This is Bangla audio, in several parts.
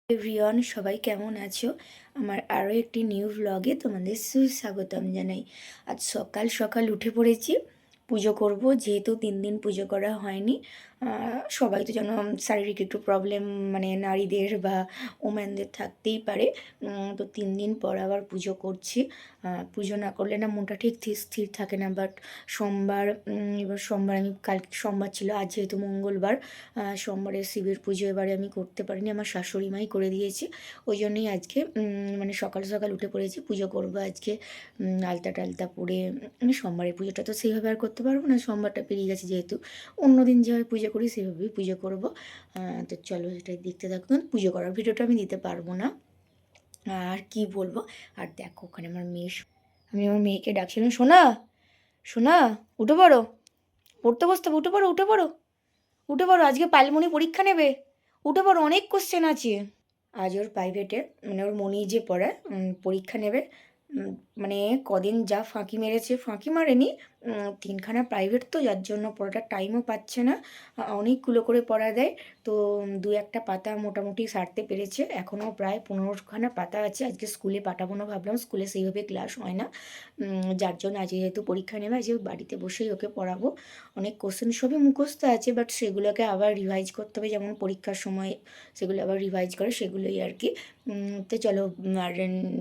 এভরিওয়ান, সবাই কেমন আছো? আমার আরও একটি নিউ ভ্লগে তোমাদের সুস্বাগতম জানাই। আজ সকাল সকাল উঠে পড়েছি, পুজো করব। যেহেতু 3 দিন পুজো করা হয়নি, সবাই তো যেন শারীরিক একটু প্রবলেম, মানে নারীদের বা ওম্যানদের থাকতেই পারে। তো 3 দিন পর আবার পুজো করছি। পুজো না করলে না মনটা ঠিক স্থির থাকে না। বাট সোমবার, এবার সোমবার আমি কালকে সোমবার ছিল, আজ যেহেতু মঙ্গলবার, সোমবারের শিবের পুজো এবারে আমি করতে পারিনি, আমার শাশুড়ি মাই করে দিয়েছে। ওই জন্যই আজকে মানে সকাল সকাল উঠে পড়েছি, পুজো করবো আজকে। আলতা টালতা পরে, মানে সোমবারের পুজোটা তো সেইভাবে আর করতে পারবো না, সোমবারটা পেরিয়ে গেছে যেহেতু। অন্য দিন যেভাবে পুজো করি সেভাবেই পুজো করব। তো চলো এটাই দেখতে থাকুন। পুজো করার ভিডিওটা আমি দিতে পারবো না, আর কি বলবো। আর দেখো ওখানে আমার মেয়ে, আমি আমার মেয়েকে ডাকছিলাম, সোনা সোনা উঠে পড়ো, পড়তে বসতে হবে, উঠে পড়ো উঠে পড়ো উঠে পড়ো, আজকে পাইলমণি পরীক্ষা নেবে, উঠে পড়ো, অনেক কোশ্চেন আছে। আজ ওর প্রাইভেটের, মানে ওর মনি যে পড়ায়, পরীক্ষা নেবে। মানে কদিন যা ফাঁকি মেরেছে, ফাঁকি মারেনি, 3খানা প্রাইভেট তো, যার জন্য পড়াটার টাইমও পাচ্ছে না। অনেকগুলো করে পড়া দেয়, তো 2-1টা পাতা মোটামুটি সারতে পেরেছে, এখনও প্রায় 15খানা পাতা আছে। আজকে স্কুলে পাঠাবো না ভাবলাম, স্কুলে সেইভাবে ক্লাস হয় না, যার জন্য আজ যেহেতু পরীক্ষা নেবে, আজ বাড়িতে বসেই ওকে পড়াবো। অনেক কোশ্চেন সবই মুখস্থ আছে, বাট সেগুলোকে আবার রিভাইজ করতে হবে, যেমন পরীক্ষার সময় সেগুলো আবার রিভাইজ করে, সেগুলোই আর কি। তো চলো, আর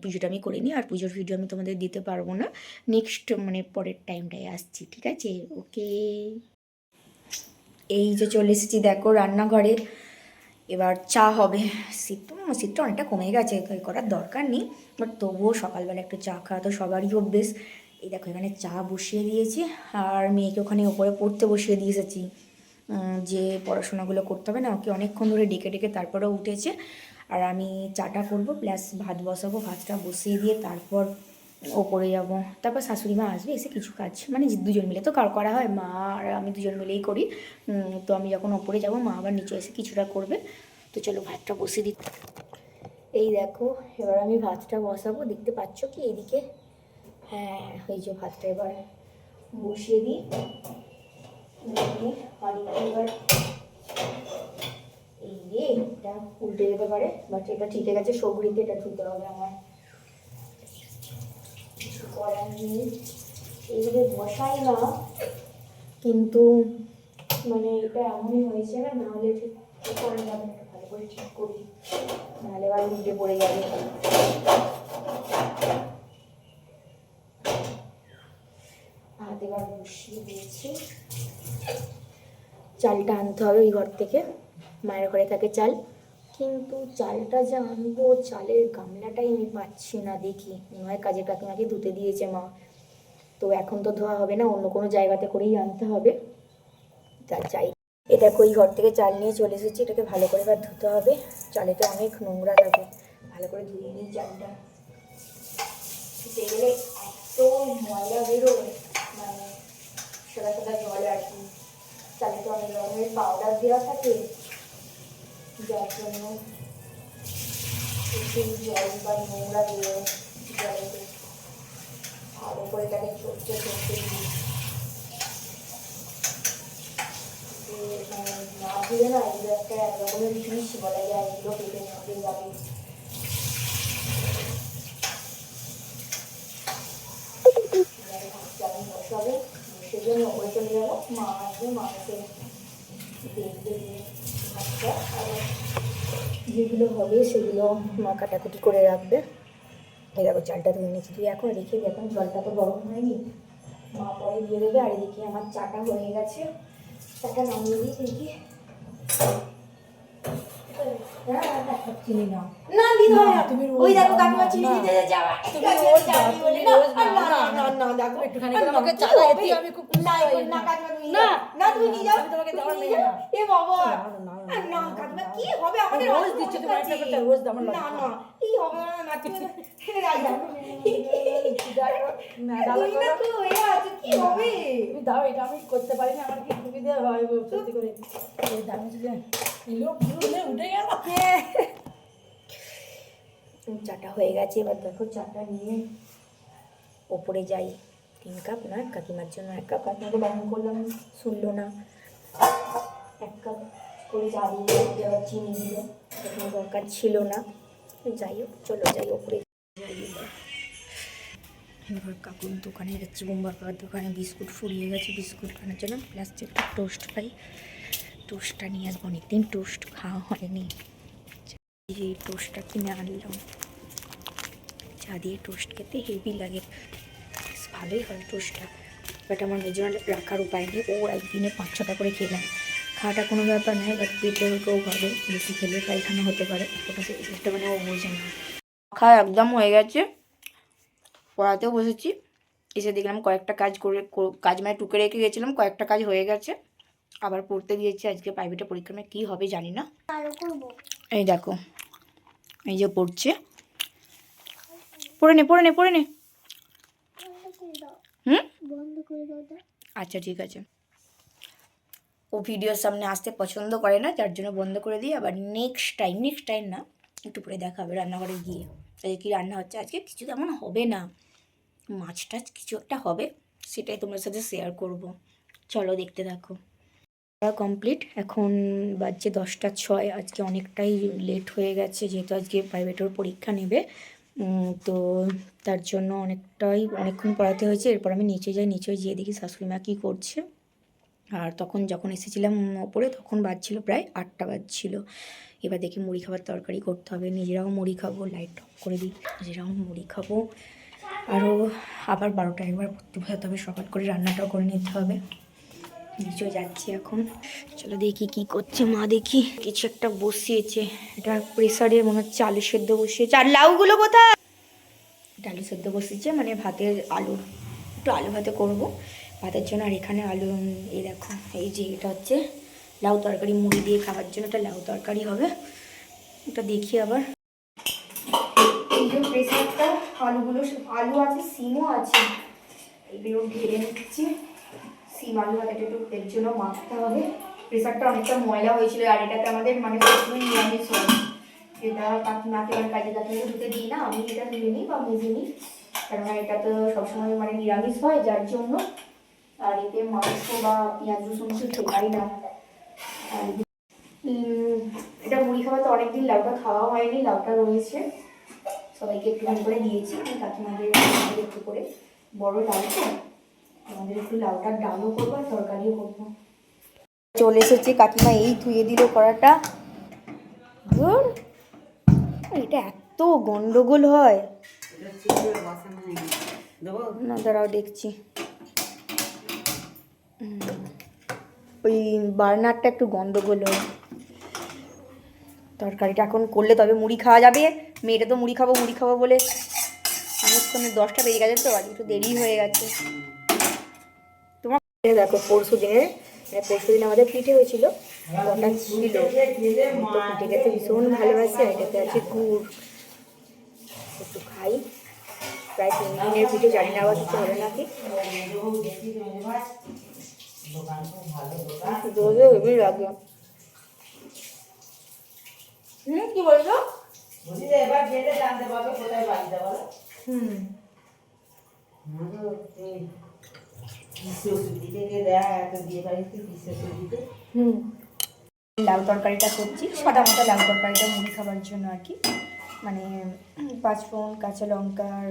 পুজোটা আমি করে নিই, আর পুজোর ভিডিও আমি তোমাদের দিতে পারবো না, নেক্সট মানে পরের টাইমটায় আসছি, ঠিক আছে? ওকে। এই যে চলে এসেছি দেখো রান্নাঘরে, এবার চা হবে। শীতটা অনেকটা কমে গেছে, করার দরকার নেই, বাট তবুও সকালবেলা একটু চা খাওয়া তো সবারই অভ্যেস। এই দেখো এখানে চা বসিয়ে দিয়েছি, আর মেয়েকে ওখানে ওপরে পড়তে বসিয়ে দিয়ে এসেছি। যে পড়াশোনাগুলো করতে হবে না, ওকে অনেকক্ষণ ধরে ডেকে ডেকে তারপরেও উঠেছে। আর আমি চাটা করব, প্লাস ভাত বসাবো, ভাতটা বসিয়ে দিয়ে তারপর ওপরে যাব। তারপর শাশুড়ি মা আসবে, এসে কিছু কাজ মানে দুজন মিলে তো করা হয়, মা আর আমি দুজন মিলেই করি। তো আমি যখন ওপরে যাব, মা আবার নিচে এসে কিছুটা করবে। তো চলো ভাতটা বসিয়ে দিই। এই দেখো এবার আমি ভাতটা বসাবো, দেখতে পাচ্ছ কি এইদিকে? হ্যাঁ, এই যে ভাতটা এবার বসিয়ে দিই। এবার এই রে, এটা উল্টে যেতে পারে, বাট এটা ঠিক আছে, সবরিতে এটা ধুতে হবে আমার, কিছু করার নেই। এইভাবে বসাই না, কিন্তু মানে এটা এমনই হয়েছে না, নাহলে ঠিক করা যাবে না, ভালো করে ঠিক করি, নাহলে আবার উল্টে পড়ে যাবে। ভাত এবার বসিয়ে দিয়েছি, চালটা আনতে হবে ওই ঘর থেকে, মায়ের ঘরে থাকে চাল, কিন্তু চালটা যে আনবো, চালের গামলাটাই আমি পাচ্ছি না, দেখি মনে হয় কাজের কাকিমাকে ধুতে দিয়েছে মা, তো এখন তো ধোয়া হবে না, অন্য কোনো জায়গাতে করেই আনতে হবে। তা চাই, এটা ওই ঘর থেকে চাল নিয়ে চলে এসেছি, এটাকে ভালো করে এবার ধুতে হবে, চালে তো অনেক নোংরা থাকে, ভালো করে ধুয়ে নিই চালটা। ধুতে গেলে এত ময়লা বেরোয়, মানে সাদা সাদা জল আর কি, চালে তো অনেক রকমের পাউডার দেওয়া থাকে, যার জন্য একটু জল বা নোংরা বেরোয় জলেতে, ভালো করে তাকে চটকে দিই। না ধুয়ে না, এগুলো একটা এক রকমের বিষ বলা যায়, এগুলো পেটে ঢুকে যাবে। আমি বসাবে, সেজন্য ওপরে চলে যাবো, মা আসবে, মাকে দেখবে ভাতটা, আর যেগুলো হবে সেগুলো মা কাটাকুটি করে রাখবে। এই দেখো চালটা ধুয়ে নিয়েছি, তুই এখন রেখে দিই, এখন জলটা তো গরম হয়নি, মা পরে দিয়ে দেবে। আর এদিকে আমার চাটা হয়ে গেছে, চাটা নামিয়ে দিই দেখি। চিনি নাও না, দিতে হবে না, তুমি ওই দেখো কাকিমা চিনি দিতে যাওয়া, তুমি রোজ দাও, তুমি রোজ দাও, না না না দেখো একটুখানি করে আমাকে চালা এতে আমি খুব না না কাকিমা তুমি না না, তুমি নিয়ে যাও, আমি তোমাকে দেওয়ার নেই না, এ বাবা না কাকিমা কি হবে, আমাদের রোজ দিচ্ছ তুমি একটা করে রোজ দাও, আমার না না এই হবে না, তুমি রাজা না দাও না তো এ আছে কি হবে, তুমি দাও, এটা আমি করতে পারি না, আমার কি সুবিধা হয় সত্যি করে, এই দাম যদি উঠে গেল। চাটা হয়ে গেছে, এবার দেখো চাটা নিয়ে ওপরে যাই। 3 কাপ না, কাকিমার জন্য 1 কাপ, কাকিমাকে বারণ করলাম শুনলো না, 1 কাপ করে চা দিয়ে চিনি দিল, কোনো দরকার ছিল না। যাই হোক, চলো যাই ওপরে যাই। এবার কাকুর দোকানে যাচ্ছি, বোম্বার কাকার দোকানে। বিস্কুট ফুরিয়ে গেছে, বিস্কুট খাওয়ার জন্য প্লাস্টিকটা টোস্ট পাই, টোস্টটা নিয়ে আসবো। অনেকদিন টোস্ট খাওয়া হয়নি। এই টোস্টটা কিনে আনলাম, চা দিয়ে টোস্ট খেতে হেভি লাগে, ভালোই হয় টোস্টটা। বাট আমার মেজর রাখার উপায় নেই, ও একদিনে 5-6টা করে খেলাম। খাওয়াটা কোনো ব্যাপার নয়, বাট পেটেও কেউ হবে, বেশি খেলে পায়খানা হতে পারে, ওটা সেটা মানে ও বোঝে না। খাওয়া একদম হয়ে গেছে, পড়াতেও বসেছি। এসে দেখলাম কয়েকটা কাজ কাজ মানে টুকে রেখে গেছিলাম, কয়েকটা কাজ হয়ে গেছে, আবার পড়তে দিয়েছি। আজকে প্রাইভেটে পরীক্ষা কী হবে জানি না। এই দেখো, এই যে পড়ছে, পড়ে নে পড়ে নে পড়ে নে। আচ্ছা ঠিক আছে। ও ভিডিওর সামনে আসতে পছন্দ করে না, যার জন্য বন্ধ করে দিই। আবার নেক্সট টাইম না, একটু পরে দেখা হবে রান্নাঘরে গিয়ে। আজকে কী রান্না হচ্ছে, আজকে কিছু তেমন হবে না, মাছ টাছ কিছু একটা হবে, সেটাই তোমার সাথে শেয়ার করব। চলো দেখতে থাকো। কমপ্লিট, এখন বাজছে 10টা 6। আজকে অনেকটাই লেট হয়ে গেছে, যেহেতু আজকে প্রাইভেটের পরীক্ষা নেবে, তো তার জন্য অনেকক্ষণ পড়াতে হয়েছে। এরপর আমি নিচে যাই, নিচে গিয়ে দেখি শাশুড়ি মা কী করছে। আর যখন এসেছিলাম ওপরে, তখন বাজছিল প্রায় 8টা বাজছিল। এবার দেখি মুড়ি খাবার তরকারি করতে হবে, নিজেরাও মুড়ি খাবো, লাইট অফ করে দিই, নিজেরাও মুড়ি খাবো। আরও আবার 12টা একবার পড়তে বসাতে হবে, সকাল করে রান্নাটাও করে নিতে হবে। নিচে যাচ্ছি এখন, চলো দেখি কি করছে মা। দেখি কিছু একটা বসিয়েছে, এটা প্রেসারে মনে হচ্ছে আলু সেদ্ধ বসিয়েছে। আর লাউগুলো কোথায়? এটা আলু সেদ্ধ বসিয়েছে, মানে ভাতের একটু আলু ভাতে করবো ভাতের জন্য। আর এখানে আলু, এই দেখো, এই যে এটা হচ্ছে লাউ তরকারি, মুড়ি দিয়ে খাওয়ার জন্য এটা লাউ তরকারি হবে। এটা দেখি আবার এই যে প্রেসারটা, আলু আছে, সিমও আছে, এগুলো ঢেলে নিচ্ছি। সিম আলু ভাতে একটু এর জন্য মাখতে হবে। প্রেসারটা অনেকটা ময়লা হয়েছিল, আর এটাতে আমাদের মানে সবসময় নিরামিষ হয়। এটা কাকিমাকে মানে কাজে কাকিমাকে ধুতে দিই না, আমি এটা ধুয়ে নিই বা মেজে নিই, কারণ এটা তো সবসময় মানে নিরামিষ হয়, যার জন্য। আর এতে মাংস বা পেঁয়াজ রসুন কিছু খাই না। আর এটা মুড়ি খাওয়া তো অনেকদিন লাউটা খাওয়া হয়নি, লাউটা রয়েছে, সবাইকে একটুখানি করে দিয়েছি। কাকিমাদের একটু করে, বড় লাউ তো, আমাদের একটু লাউটার ডালও করবো আর তরকারিও করবো। চলে এসেছি, কাকিমা এই ধুয়ে দিল কড়াটা। এটা এত গন্ডগোল হয় না, দাঁড়াও দেখছি। ওই বার্নারটা একটু গন্ডগোল হয়। তরকারিটা এখন করলে তবে মুড়ি খাওয়া যাবে। মেয়েটা তো মুড়ি খাবো বলে অনেকক্ষণে 10টা বেজে গেছে, তো আজ একটু দেরি হয়ে গেছে। তোমার দেখো, পরশু দিন আমাদের পিঠে হয়েছিল, ওটা ছিল, পিঠে খেতে ভীষণ ভালোবাসে। এটাতে আছে গুড়, একটু খাই। প্রায় 3 দিনের পিঠে, জানি না আবার কিছু হবে নাকি। হেভি লাগে। কি বলছো? এবার গেলে জানতে পারবে কোথায় বাড়িতে বলো। লাউ তরকারিটা করছি, সাদা মাথা লাউ তরকারিটা মুড়ি খাবার জন্য আর কি, মানে 5 ফোড়ন, কাঁচা লঙ্কা আর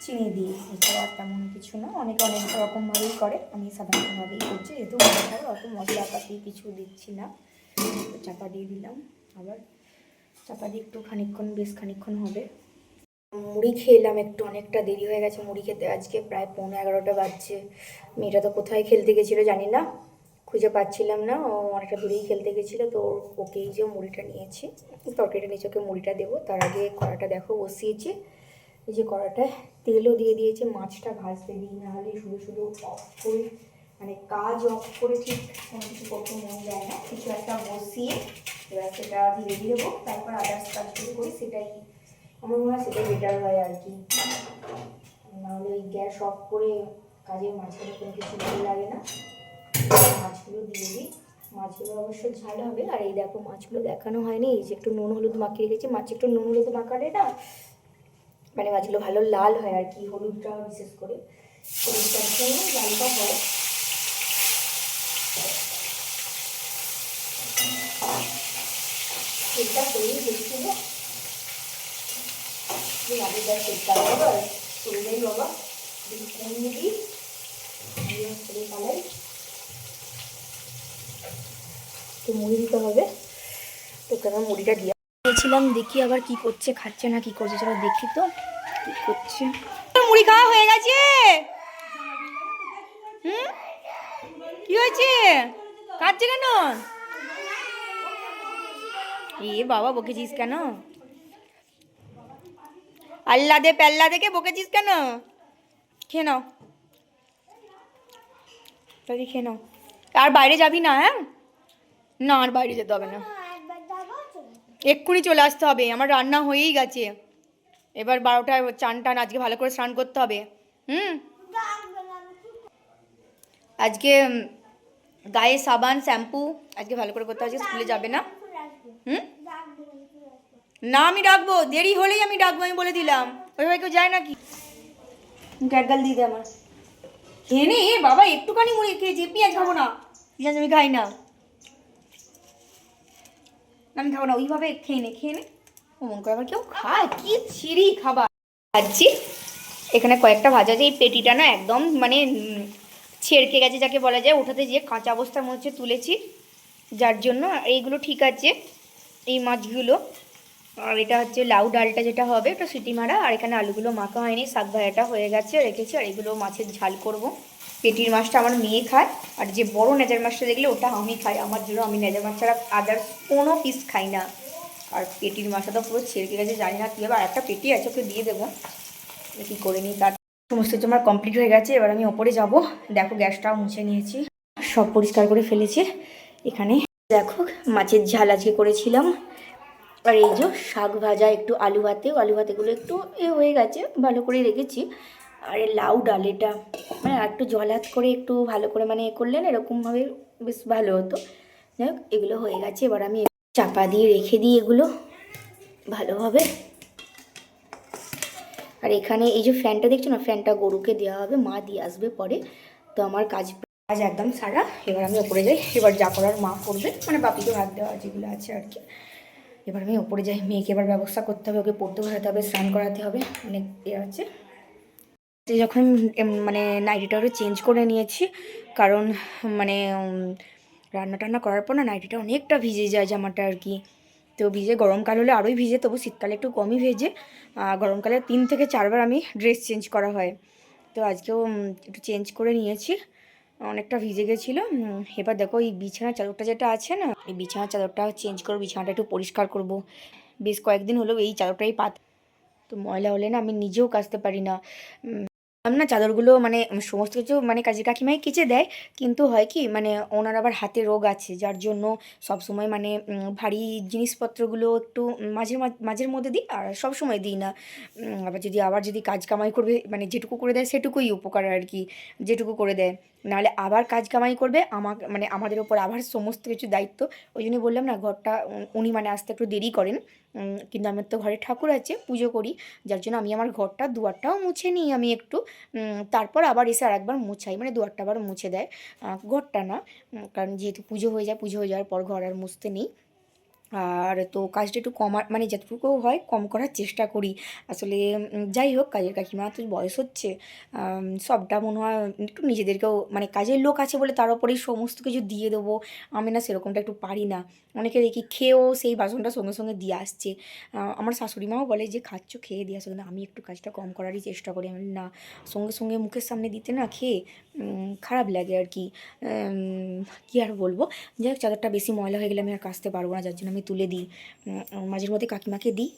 চিনি দিই, এছাড়া তেমন কিছু না। অনেকে অনেক রকমভাবেই করে, আমি সাধারণভাবেই করছি, যেহেতু মুড়ি খাবার অত মশলাপাতি কিছু দিচ্ছি না। চাপা দিয়ে দিলাম, আবার চাপা দিয়ে একটু বেশ খানিকক্ষণ হবে। মুড়ি খেলাম একটু, অনেকটা দেরি হয়ে গেছে মুড়ি খেতে, আজকে প্রায় 11:45 বাজছে। মেয়েটা তো কোথায় খেলতে গেছিলো জানি না, খুঁজে পাচ্ছিলাম না, ও অনেকটা দূরেই খেলতে গেছিলো। তো ওকেই যে মুড়িটা নিয়েছি, তরকারিটা নিচে ওকে মুড়িটা দেবো। তার আগে কড়াটা দেখো বসিয়েছি, এই যে কড়াটায় তেলও দিয়ে দিয়েছে। মাছটা ভাজতে দিই, নাহলে শুধু অফ করে, মানে কাজ অফ করে ঠিক কোনো কিছু করতে মন যায় না। কিছু একটা বসিয়ে এবার সেটা ধীরে ধীরে হোক, তারপর আদার্স কাজগুলো করি, সেটাই আমার মনে হয় সেটাই বেটার হয় আর কি। নাহলে ওই গ্যাস অফ করে কাজের মাঝখানে কোনো কিছু ভালো লাগে না। মাছগুলো দিয়ে দিই, মাছগুলো অবশ্য ঝাল হবে। আর এই দেখো, মাছগুলো দেখানো হয়নি, এই যে একটু নুন হলুদ মাখিয়ে রেখেছি। মাছ একটু নুন হলুদ মাখালে না, মানে মাছগুলো ভালো লাল হয় আর কি, হলুদটা বিশেষ করে, হলুদটার জন্য লালটা হয়। সেটা করেই দেখছিল যে আলুটা সেটা দেবো চলে যাই বাবা কমিয়ে দিই করে পালাই তো মুড়ি দিতে হবে। তো কেন মুড়িটা দিয়ে দিয়েছিলাম, দেখি আবার কি করছে, খাচ্ছে না কি করছে, চলো দেখি তো কি করছে। মুড়ি খাওয়া হয়ে গেছে। কি হয়েছে, কাঁদছে কেন? এ বাবা বকেছিস কেন? আল্লা দে পেল্লা দেখে বকেছিস কেন? খেয়ে নাও তাহলে, খেয়ে নাও। আর বাইরে যাবি না? হ্যাঁ না, আর বাইরে যেতে হবে না, এক্ষুনি চলে আসতে হবে। আমার রান্না হয়েই গেছে, এবার 12টায় চান টান আজকে ভালো করে স্নান করতে হবে। আজকে গায়ে সাবান শ্যাম্পু আজকে ভালো করে করতে হবে, স্কুলে যাবে না। না আমি ডাকবো, দেরি হলেই আমি ডাকবো, আমি বলে দিলাম। ওইভাবে কেউ যায় নাকি? গ্যাটগাল দিয়ে দে আমার। খেয়ে নে বাবা, একটুখানি মুড়ি খেয়েছি, পেঁয়াজ খাবো না, পেঁয়াজ আমি খাই না, আমি খাবো না, ওইভাবে খেয়ে নে খেয়ে নে। অমন করে আবার কেউ খায়? কি ছিঁড়ি খাবার খাচ্ছি। এখানে কয়েকটা ভাজা আছে, এই পেটিটা না একদম মানে ছেড়কে গেছে যাকে বলা যায়, ওঠাতে যেয়ে কাঁচা অবস্থার মধ্যে তুলেছি, যার জন্য এইগুলো ঠিক আছে এই মাছগুলো। আর এটা হচ্ছে লাউ ডালটা যেটা হবে এটা সিটি মারা, আর এখানে আলুগুলো মাখা হয়নি, শাক ভাজাটা হয়ে গেছে রেখেছি। আর এগুলো মাছের ঝাল করব। পেটির মাছটা আমার মেয়ে খায়, আর যে বড় নেজার মাছটা দেখলে ওটা আমি খাই, আমার জন্য আমি নেজার মাছ ছাড়া আদার্স কোনো পিস খাই না। আর পেটির মাছটা তো পুরো ছেড়কে গেছে, জানি না কী হবে। আর একটা পেটি আছে, ওকে দিয়ে দেবো, কী করে নিই। তার সমস্ত কিছু আমার কমপ্লিট হয়ে গেছে, এবার আমি ওপরে যাব। দেখো গ্যাসটাও মুছে নিয়েছি, সব পরিষ্কার করে ফেলেছি। এখানে দেখো মাছের ঝাল আজকে করেছিলাম, আর এই যে শাক ভাজা, একটু আলু ভাতেগুলো একটু হয়ে গেছে, ভালো করে রেখেছি। আর লাউ ডাল এটা মানে একটু জলাত করে একটু ভালো করে মানে করলে না এরকমভাবে বেশ ভালো হতো। যাই হোক এগুলো হয়ে গেছে, এবার আমি চাপা দিয়ে রেখে দিই এগুলো ভালোভাবে। আর এখানে এই যে ফ্যানটা দেখছো না, ফ্যানটা গরুকে দেওয়া হবে, মা দিয়ে আসবে পরে। তো আমার কাজ একদম সারা, এবার আমি ওপরে যাই, এবার যা করার মা করবে, মানে বাপিকে ভাত দেওয়া যেগুলো আছে আর কি। এবার আমি ওপরে যাই, মেয়েকে এবার ব্যবস্থা করতে হবে, ওকে পড়তে বসাতে হবে, স্নান করাতে হবে, অনেক আছে। যখন মানে নাইটিটাও চেঞ্জ করে নিয়েছি, কারণ মানে রান্না টান্না করার পর না নাইটিটা অনেকটা ভিজে যায় জামাটা আর কি। তো ভিজে, গরমকাল হলে আরোই ভিজে, তবু শীতকালে একটু কমই ভেজে। গরমকালে 3 থেকে 4 বার আমি ড্রেস চেঞ্জ করা হয়। তো আজকেও একটু চেঞ্জ করে নিয়েছি, অনেকটা ভিজে গেছিলো। এবার দেখো এই বিছানার চাদরটা যেটা আছে না, এই বিছানার চাদরটা চেঞ্জ করবো, বিছানাটা একটু পরিষ্কার করব। বেশ কয়েকদিন হলো এই চাদরটাই তো ময়লা হলে না আমি নিজেও কাচতে পারি না। আমি না চাদরগুলো মানে সমস্ত কিছু মানে কাজের কাকিমাই কেচে দেয়, কিন্তু হয় কি মানে ওনার আবার হাতে রোগ আছে, যার জন্য সবসময় মানে ভারী জিনিসপত্রগুলো একটু মাঝের মধ্যে দিই, আর সব সময় দিই না। আবার যদি কাজ কামাই করবে মানে যেটুকু করে দেয় সেটুকুই উপকার আর কি, যেটুকু করে দেয়। নাহলে আবার কাজ কামাই করবে আমাকে মানে আমাদের ওপর আবার সমস্ত কিছু দায়িত্ব। ওই জন্যই বললাম না, ঘরটা উনি মানে আসতে একটু দেরি করেন, কিন্তু আমার তো ঘরে ঠাকুর আছে, পুজো করি, যার জন্য আমি আমার ঘরটা দুয়ারটাও মুছে নিই আমি একটু। তারপর আবার এসে আর একবার মুছাই, মানে দুয়ারটা আবার মুছে দেয়, ঘরটা না। কারণ যেহেতু পুজো হয়ে যাওয়ার পর ঘর আর মুছতে নেই। আর তো কাজটা একটু কমার মানে যতটুকু হয় কম করার চেষ্টা করি আসলে। যাই হোক, কাজের কাকিমা তো বয়স হচ্ছে, সবটা মনে হয় একটু নিজেদেরকেও মানে কাজের লোক আছে বলে তার উপরেই সমস্ত কিছু দিয়ে দেবো, আমি না সেরকমটা একটু পারি না। অনেকে দেখি খেয়েও সেই বাসনটা সঙ্গে সঙ্গে দিয়ে আসছে। আমার শাশুড়ি মাও বলে যে খাচ্ছ খেয়ে দিয়ে আসো, না আমি একটু কাজটা কম করারই চেষ্টা করি। আমি না, সঙ্গে সঙ্গে মুখের সামনে দিতে না খেয়ে খারাপ লাগে আর কি। কী আর বলবো। যাই হোক, চাদরটা বেশি ময়লা হয়ে গেলে আমি আর কাচতে পারবো না, যার জন্য আমি তুলে দিই। মাঝের মধ্যে কাকিমাকে দিই,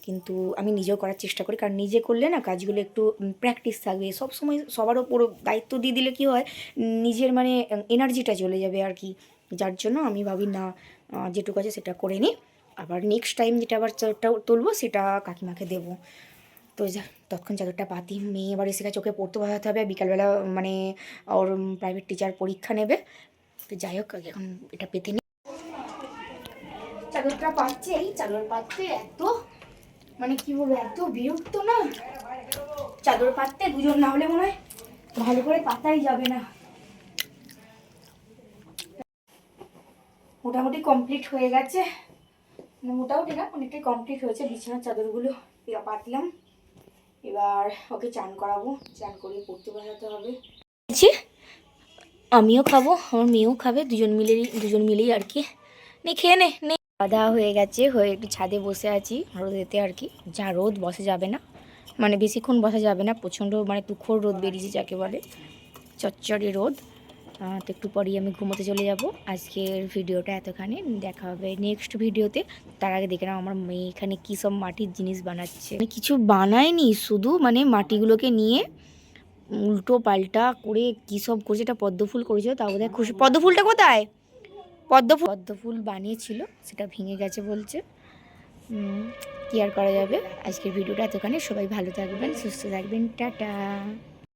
কিন্তু আমি নিজেও করার চেষ্টা করি, কারণ নিজে করলে না কাজগুলো একটু প্র্যাকটিস থাকবে। সব সময় সবার ওপর দায়িত্ব দিয়ে দিলে কী হয়, নিজের মানে এনার্জিটা চলে যাবে আর কি। যার জন্য আমি ভাবি না, যেটুকু আছে সেটা করে নিই, আবার নেক্সট টাইম যেটা আবার চাদরটা তুলবো সেটা কাকিমাকে দেবো। তো তৎক্ষণ চাদরটা পাতি, মেয়ে এবার এসে চোখে পড়তে বসাতে হবে, বিকালবেলা মানে ওর প্রাইভেট টিচার পরীক্ষা নেবে। তো যাই হোক, এখন এটা পেতে নিই। চাদরটা পাচ্ছে, এই চাদর পাততে এত মানে কি বলবো, এত বিরক্ত না, চাদর পাততে দুজন না হলে মনে হয় ভালো করে পাতাই যাবে না। মোটামুটি কমপ্লিট হয়ে গেছে, মোটামুটি না অনেকটাই কমপ্লিট হয়েছে। বিছানার চাদরগুলো পাতলাম, এবার ওকে চান করাবো, চান করিয়ে পড়তে বসাতে হবে। আমিও খাবো, আমার মেয়েও খাবে, দুজন মিলেই আর কি। নে খেয়ে নে। খাওয়া দাওয়া হয়ে গেছে, হয়ে একটু ছাদে বসে আছি রোদেতে আর কি। যা রোদ, বসা যাবে না, মানে বেশিক্ষণ বসা যাবে না, প্রচণ্ড মানে তুখোড় রোদ বেরিয়েছে যাকে বলে, চচ্চড়ি রোদ। তো একটু পরেই আমি ঘুমোতে চলে যাব। আজকের ভিডিওটা এতখানি, দেখা হবে নেক্সট ভিডিওতে। তার আগে দেখে নাও আমার মেয়ে এখানে কী সব মাটির জিনিস বানাচ্ছে। কিছু বানায়নি, শুধু মানে মাটিগুলোকে নিয়ে উল্টো পাল্টা করে কী সব করছে। এটা পদ্মফুল করেছিল, তাও বোধহয় খুশি। পদ্মফুলটা কোথায়? পদ্মফুল বানিয়েছিল, সেটা ভেঙে গেছে বলছে। কি আর করা যাবে। আজকের ভিডিওটা এতখানি, সবাই ভালো থাকবেন, সুস্থ থাকবেন, টাটা।